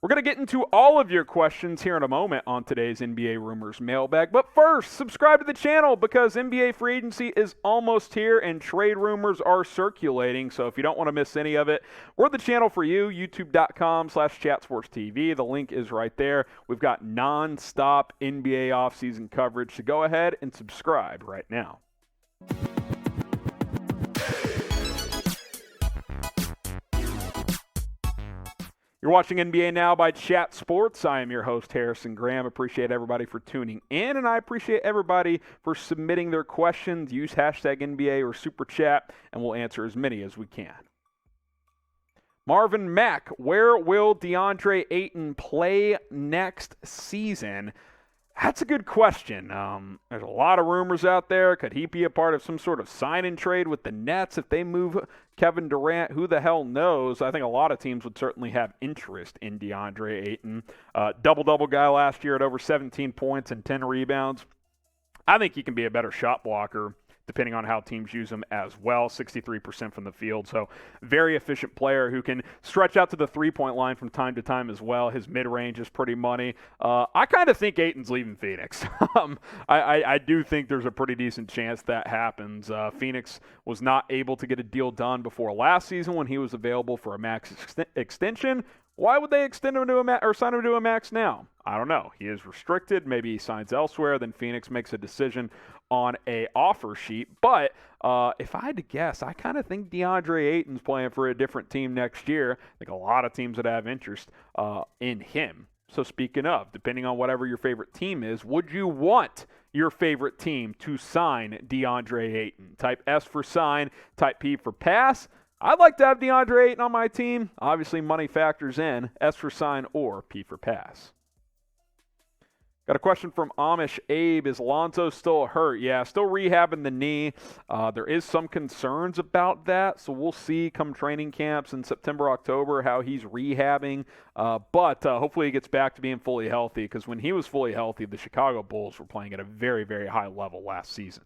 We're going to get into all of your questions here in a moment on today's NBA Rumors Mailbag. But first, subscribe to the channel because NBA free agency is almost here and trade rumors are circulating. So if you don't want to miss any of it, we're the channel for you, youtube.com/chatsportstv. The link is right there. We've got non-stop NBA offseason coverage. So go ahead and subscribe right now. You're watching NBA Now by Chat Sports. I am your host, Harrison Graham. Appreciate everybody for tuning in, and I appreciate everybody for submitting their questions. Use hashtag NBA or Super Chat, and we'll answer as many as we can. Marvin Mack, where will Deandre Ayton play next season? That's a good question. There's a lot of rumors out there. Could he be a part of some sort of sign-and trade with the Nets if they move Kevin Durant? Who the hell knows? I think a lot of teams would certainly have interest in Deandre Ayton. Double-double guy last year at over 17 points and 10 rebounds. I think he can be a better shot blocker depending on how teams use him as well. 63% from the field, so very efficient player who can stretch out to the three-point line from time to time as well. His mid-range is pretty money. I kind of think Ayton's leaving Phoenix. I do think there's a pretty decent chance that happens. Phoenix was not able to get a deal done before last season when he was available for a max extension. Why would they extend him to or sign him to a max now? I don't know. He is restricted. Maybe he signs elsewhere. Then Phoenix makes a decision on a offer sheet. But if I had to guess, I kind of think DeAndre Ayton's playing for a different team next year. I think a lot of teams would have interest in him. So speaking of, depending on whatever your favorite team is, would you want your favorite team to sign DeAndre Ayton? Type S for sign, type P for pass. I'd like to have DeAndre Ayton on my team. Obviously, money factors in. S for sign or P for pass. Got a question from Amish Abe. Is Lonzo still hurt? Yeah, still rehabbing the knee. There is some concerns about that, so we'll see come training camps in September, October how he's rehabbing. But hopefully he gets back to being fully healthy because when he was fully healthy, the Chicago Bulls were playing at a very, very high level last season.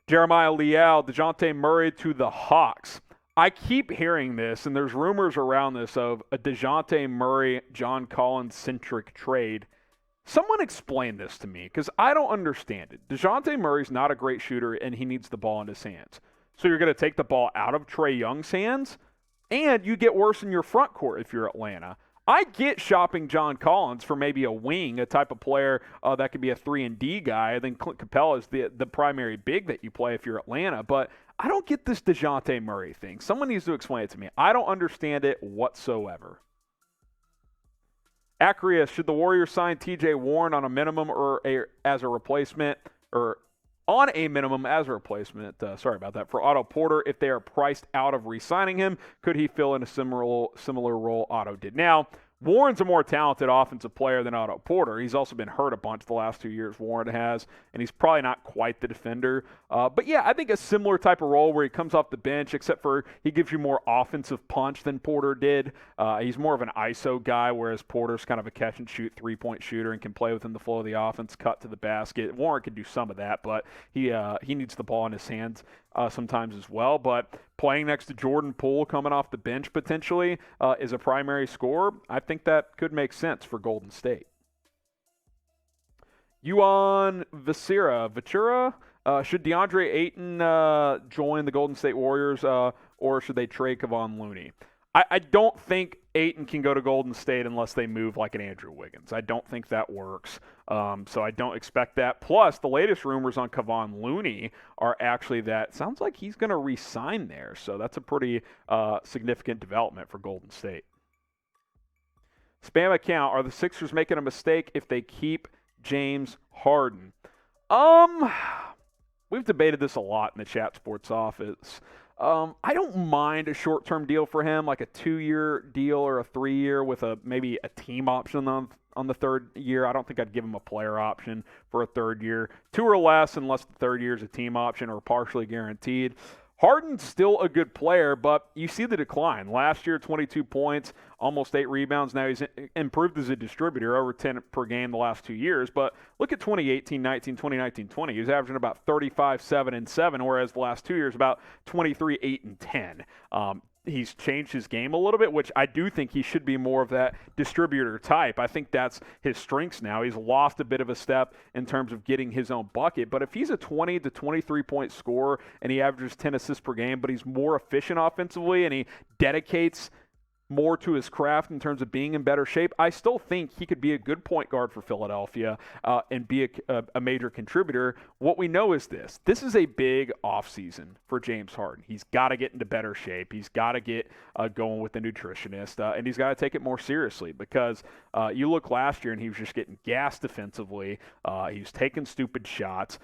Jeremiah Leal, Dejounte Murray to the Hawks. I keep hearing this, and there's rumors around this of a Dejounte Murray, John Collins-centric trade. Someone explain this to me, because I don't understand it. Dejounte Murray's not a great shooter, and he needs the ball in his hands. So you're going to take the ball out of Trae Young's hands, and you get worse in your front court if you're Atlanta. I get shopping John Collins for maybe a wing, a type of player that could be a 3-and-D guy. Then Clint Capella is the primary big that you play if you're Atlanta. But I don't get this Dejounte Murray thing. Someone needs to explain it to me. I don't understand it whatsoever. Acreus, should the Warriors sign T.J. Warren on a minimum or as a replacement, or on a minimum as a replacement, for Otto Porter if they are priced out of re-signing him? Could he fill in a similar role Otto did? Now, Warren's a more talented offensive player than Otto Porter. He's also been hurt a bunch the last 2 years, Warren has, and he's probably not quite the defender. But yeah, I think a similar type of role where he comes off the bench, except for he gives you more offensive punch than Porter did. He's more of an ISO guy, whereas Porter's kind of a catch-and-shoot three-point shooter and can play within the flow of the offense, cut to the basket. Warren can do some of that, but he needs the ball in his hands sometimes as well. But playing next to Jordan Poole coming off the bench potentially is a primary scorer. I think that could make sense for Golden State. Yuan Ventura, should DeAndre Ayton join the Golden State Warriors or should they trade Kevon Looney? I don't think Ayton can go to Golden State unless they move like an Andrew Wiggins. I don't think that works. So I don't expect that. Plus, the latest rumors on Kevon Looney are actually that sounds like he's going to re-sign there. So that's a pretty significant development for Golden State. Spam account, are the Sixers making a mistake if they keep James Harden? We've debated this a lot in the Chat Sports office. I don't mind a short-term deal for him, like a 2-year deal or a 3-year with maybe a team option on the third year. I don't think I'd give him a player option for a third year. 2 or less unless the third year is a team option or partially guaranteed. Harden's still a good player, but you see the decline. Last year, 22 points, almost 8 rebounds. Now he's improved as a distributor, over 10 per game the last 2 years. But look at 2018-19, 2019-20. He was averaging about 35, 7, and 7, whereas the last 2 years about 23, 8, and 10. he's changed his game a little bit, which I do think he should be more of that distributor type. I think that's his strengths now. He's lost a bit of a step in terms of getting his own bucket, but if he's a 20 to 23-point scorer and he averages 10 assists per game, but he's more efficient offensively and he dedicates more to his craft in terms of being in better shape, I still think he could be a good point guard for Philadelphia and be a major contributor. What we know is this is a big offseason for James Harden. He's got to get into better shape. He's got to get going with a nutritionist, and he's got to take it more seriously because you look last year and he was just getting gassed defensively. He was taking stupid shots.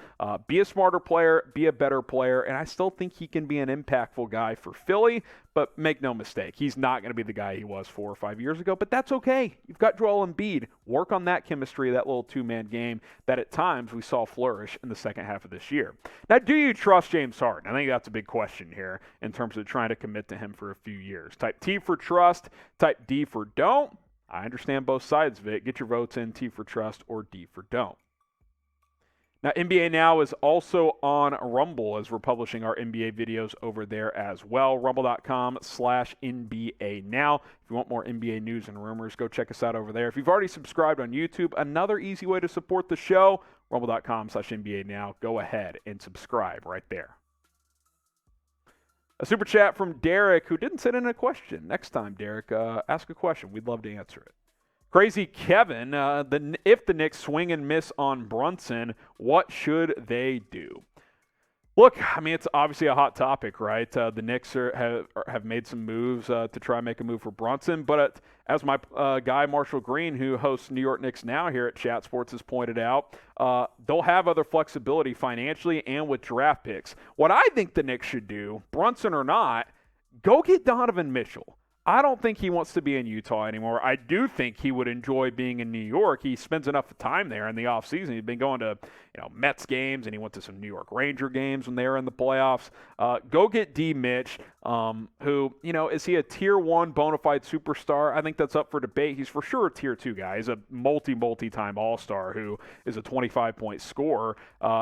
Be a smarter player, be a better player, and I still think he can be an impactful guy for Philly. But make no mistake, he's not going to be the guy he was 4 or 5 years ago, but that's okay. You've got Joel Embiid. Work on that chemistry, that little two-man game that at times we saw flourish in the second half of this year. Now, do you trust James Harden? I think that's a big question here in terms of trying to commit to him for a few years. Type T for trust, type D for don't. I understand both sides of it. Get your votes in, T for trust or D for don't. Now, NBA Now is also on Rumble as we're publishing our NBA videos over there as well. Rumble.com/NBA Now. If you want more NBA news and rumors, go check us out over there. If you've already subscribed on YouTube, another easy way to support the show, Rumble.com/NBA Now. Go ahead and subscribe right there. A super chat from Derek, who didn't send in a question. Next time, Derek, ask a question. We'd love to answer it. Crazy Kevin, if the Knicks swing and miss on Brunson, what should they do? Look, I mean, it's obviously a hot topic, right? The Knicks have made some moves to try and make a move for Brunson, but as my guy Marshall Green, who hosts New York Knicks Now here at Chat Sports, has pointed out, they'll have other flexibility financially and with draft picks. What I think the Knicks should do, Brunson or not, go get Donovan Mitchell. I don't think he wants to be in Utah anymore. I do think he would enjoy being in New York. He spends enough time there in the offseason. He's been going to Mets games, and he went to some New York Ranger games when they were in the playoffs. Go get D. Mitch, who, is he a Tier 1 bona fide superstar? I think that's up for debate. He's for sure a Tier 2 guy. He's a multi-time All-Star who is a 25-point scorer.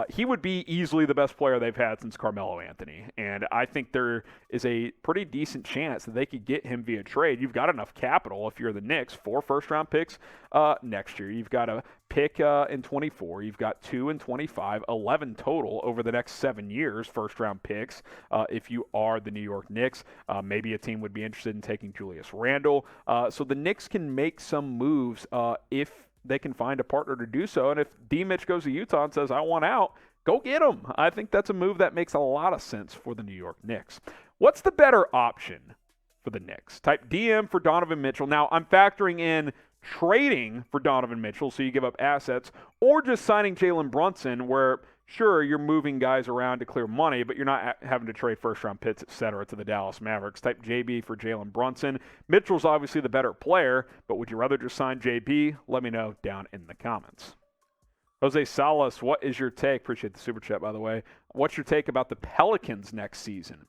He would be easily the best player they've had since Carmelo Anthony, and I think there is a pretty decent chance that they could get him via trade. You've got enough capital if you're the Knicks, 4 first-round picks next year. You've got a pick in 24. You've got 2 in 25, 11 total over the next 7 years, first-round picks. If you are the New York Knicks, maybe a team would be interested in taking Julius Randle. So the Knicks can make some moves if they can find a partner to do so. And if D. Mitch goes to Utah and says, I want out, go get him. I think that's a move that makes a lot of sense for the New York Knicks. What's the better option for the Knicks? Type DM for Donovan Mitchell. Now, I'm factoring in trading for Donovan Mitchell, so you give up assets, or just signing Jalen Brunson, where, sure, you're moving guys around to clear money, but you're not having to trade first-round picks, et cetera, to the Dallas Mavericks. Type JB for Jalen Brunson. Mitchell's obviously the better player, but would you rather just sign JB? Let me know down in the comments. Jose Salas, what is your take? Appreciate the super chat, by the way. What's your take about the Pelicans next season?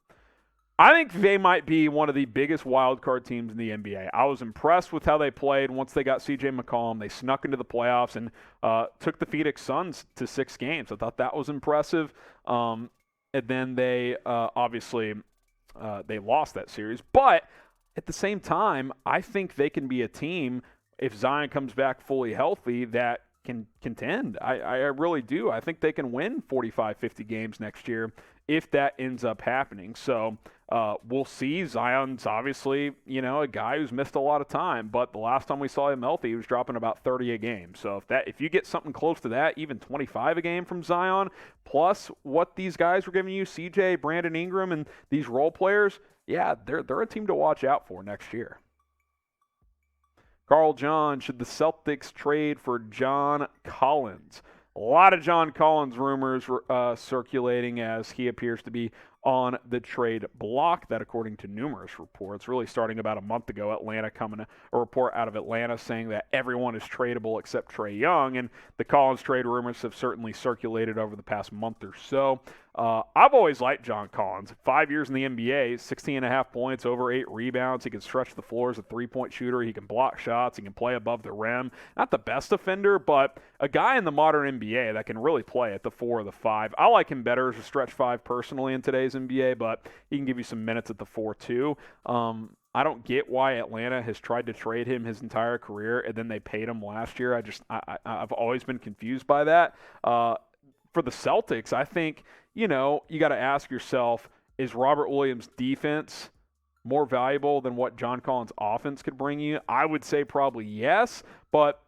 I think they might be one of the biggest wild card teams in the NBA. I was impressed with how they played once they got C.J. McCollum. They snuck into the playoffs and took the Phoenix Suns to 6 games. I thought that was impressive. And then they obviously they lost that series. But at the same time, I think they can be a team, if Zion comes back fully healthy, that can contend. I really do. I think they can win 45, 50 games next year if that ends up happening. So we'll see. Zion's obviously, a guy who's missed a lot of time, but the last time we saw him healthy, he was dropping about 30 a game. So if you get something close to that, even 25 a game from Zion, plus what these guys were giving you, CJ, Brandon Ingram, and these role players, yeah, they're a team to watch out for next year. Carl John, should the Celtics trade for John Collins? A lot of John Collins rumors circulating as he appears to be on the trade block. That, according to numerous reports, really starting about a month ago, a report out of Atlanta saying that everyone is tradable except Trae Young, and the Collins trade rumors have certainly circulated over the past month or so. I've always liked John Collins. 5 years in the NBA, 16.5 points, over 8 rebounds. He can stretch the floor as a three-point shooter. He can block shots. He can play above the rim. Not the best defender, but a guy in the modern NBA that can really play at the 4 or the 5. I like him better as a stretch 5 personally in today's NBA, but he can give you some minutes at the 4 too. I don't get why Atlanta has tried to trade him his entire career and then they paid him last year. I've always been confused by that. For the Celtics, I think, you got to ask yourself, is Robert Williams' defense more valuable than what John Collins' offense could bring you? I would say probably yes, but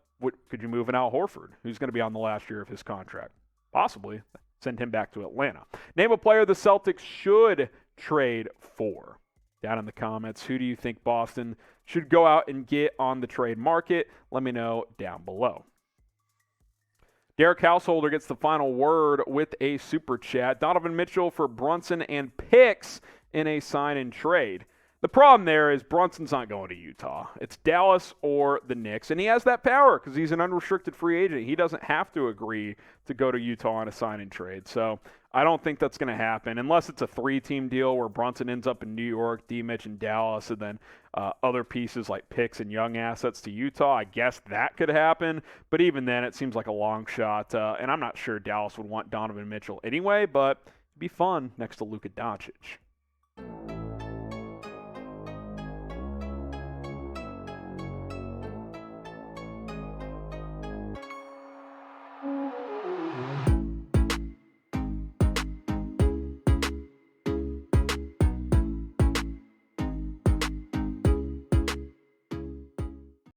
could you move an Al Horford, who's going to be on the last year of his contract? Possibly. Send him back to Atlanta. Name a player the Celtics should trade for. Down in the comments, who do you think Boston should go out and get on the trade market? Let me know down below. Derek Householder gets the final word with a super chat. Donovan Mitchell for Brunson and picks in a sign and trade. The problem there is Brunson's not going to Utah. It's Dallas or the Knicks, and he has that power because he's an unrestricted free agent. He doesn't have to agree to go to Utah on a sign and trade. So I don't think that's going to happen unless it's a 3-team deal where Brunson ends up in New York, D-Mitch in Dallas, and then other pieces like picks and young assets to Utah. I guess that could happen, but even then it seems like a long shot, and I'm not sure Dallas would want Donovan Mitchell anyway, but it'd be fun next to Luka Doncic.